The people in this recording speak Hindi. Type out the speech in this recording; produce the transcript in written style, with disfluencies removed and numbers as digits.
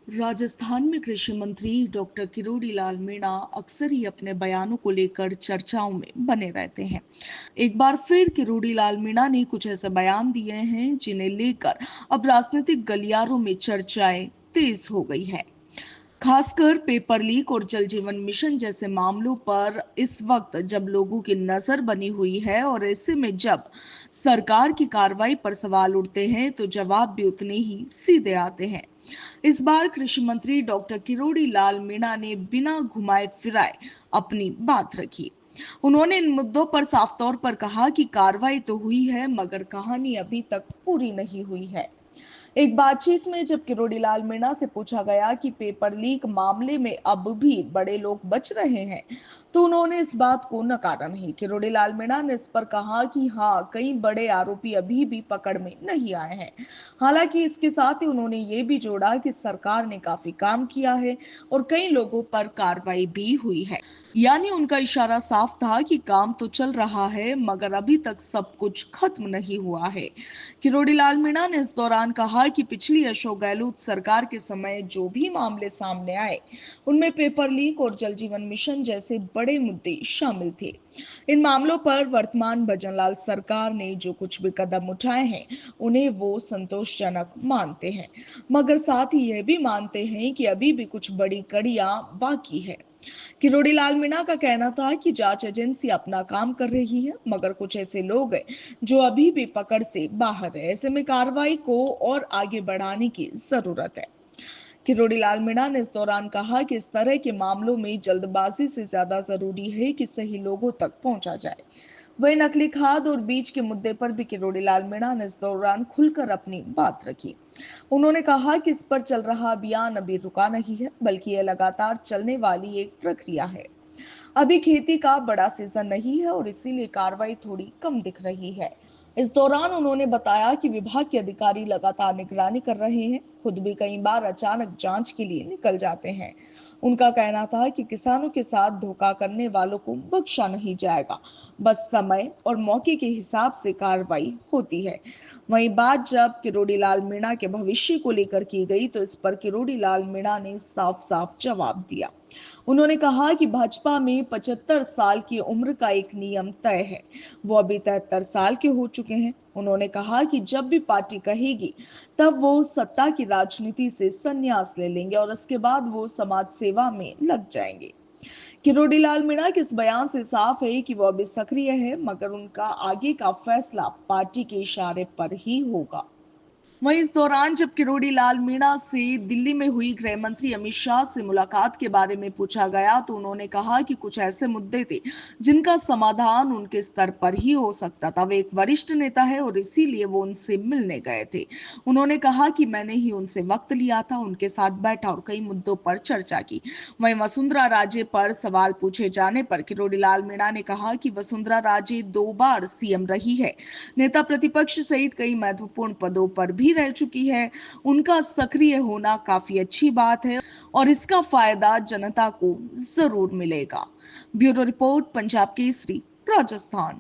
राजस्थान में कृषि मंत्री डॉक्टर किरोड़ी लाल मीणा अक्सर ही अपने बयानों को लेकर चर्चाओं में बने रहते हैं। एक बार फिर किरोड़ी लाल मीणा ने कुछ ऐसे बयान दिए हैं जिन्हें लेकर अब राजनीतिक गलियारों में चर्चाएं तेज हो गई है। खासकर पेपर लीक और जल जीवन मिशन जैसे मामलों पर इस वक्त जब लोगों की नजर बनी हुई है और ऐसे में जब सरकार की कार्रवाई पर सवाल उठते हैं तो जवाब भी उतने ही सीधे आते हैं। इस बार कृषि मंत्री डॉक्टर किरोड़ी लाल मीणा ने बिना घुमाए फिराए अपनी बात रखी। उन्होंने इन मुद्दों पर साफ तौर पर कहा कि कार्रवाई तो हुई है मगर कहानी अभी तक पूरी नहीं हुई है। एक बातचीत में जब किरोड़ी लाल मीणा से पूछा गया कि पेपर लीक मामले में अब भी बड़े लोग बच रहे हैं, तो उन्होंने इस बात को नकारा नहीं। किरोड़ी लाल मीणा ने इस पर कहा कि हाँ, कई बड़े आरोपी अभी भी पकड़ में नहीं आए हैं। हालांकि इसके साथ ही उन्होंने ये भी जोड़ा कि सरकार ने काफी काम किया है और कई लोगों पर कार्रवाई भी हुई है। यानी उनका इशारा साफ था कि काम तो चल रहा है मगर अभी तक सब कुछ खत्म नहीं हुआ है। किरोड़ी लाल मीणा ने इस दौरान कहा कि पिछली अशोक गहलोत सरकार के समय जो भी मामले सामने आए उनमें पेपर लीक और जल जीवन मिशन जैसे बड़े मुद्दे शामिल थे। इन मामलों पर वर्तमान भजनलाल सरकार ने जो कुछ भी कदम उठाए हैं उन्हें वो संतोषजनक मानते हैं, मगर साथ ही यह भी मानते हैं कि अभी भी कुछ बड़ी कड़ियां बाकी है। किरोड़ी लाल मीणा का कहना था कि जांच एजेंसी अपना काम कर रही है मगर कुछ ऐसे लोग हैं जो अभी भी पकड़ से बाहर है। ऐसे में कार्रवाई को और आगे बढ़ाने की जरूरत है। किरोड़ी लाल मीणा ने इस दौरान कहा कि इस तरह के मामलों में जल्दबाजी से ज्यादा जरूरी है कि सही लोगों तक पहुंचा जाए। वही नकली खाद और बीज के मुद्दे पर भी किरोड़ी लाल मीणा ने इस दौरान खुलकर अपनी बात रखी। उन्होंने कहा कि इस पर चल रहा अभियान अभी रुका नहीं है बल्कि यह लगातार चलने वाली एक प्रक्रिया है। अभी खेती का बड़ा सीजन नहीं है और इसीलिए कार्रवाई थोड़ी कम दिख रही है। इस दौरान उन्होंने बताया कि विभाग के अधिकारी लगातार निगरानी कर रहे हैं, खुद भी कई बार अचानक जांच के लिए निकल जाते हैं। उनका कहना था कि किसानों के साथ धोखा करने वालों को बख्शा नहीं जाएगा, बस समय और मौके के हिसाब से कार्रवाई होती है। वहीं बात जब किरोड़ी लाल मीणा के भविष्य को लेकर की गई तो इस पर किरोड़ी लाल मीणा ने साफ साफ जवाब दिया। उन्होंने कहा कि भाजपा में 75 साल की उम्र का एक नियम तय है, वो अभी 73 साल के हो चुके हैं। उन्होंने कहा कि जब भी पार्टी कहेगी तब वो सत्ता की राजनीति से संन्यास ले लेंगे और उसके बाद वो समाज सेवा में लग जाएंगे। किरोड़ी लाल मीणा के इस बयान से साफ है कि वो अभी सक्रिय है मगर उनका आगे का फैसला पार्टी के इशारे पर ही होगा। वहीं इस दौरान जब किरोड़ी लाल मीणा से दिल्ली में हुई गृह मंत्री अमित शाह से मुलाकात के बारे में पूछा गया तो उन्होंने कहा कि कुछ ऐसे मुद्दे थे जिनका समाधान उनके स्तर पर ही हो सकता था। वे एक वरिष्ठ नेता है और इसीलिए वो उनसे मिलने गए थे। उन्होंने कहा कि मैंने ही उनसे वक्त लिया था, उनके साथ बैठा और कई मुद्दों पर चर्चा की। वहीं वसुंधरा राजे पर सवाल पूछे जाने पर किरोड़ी लाल मीणा ने कहा कि वसुंधरा राजे 2 बार सीएम रही है, नेता प्रतिपक्ष सहित कई महत्वपूर्ण पदों पर भी रह चुकी है। उनका सक्रिय होना काफी अच्छी बात है और इसका फायदा जनता को जरूर मिलेगा। Bureau report, Punjab Kesari, Rajasthan.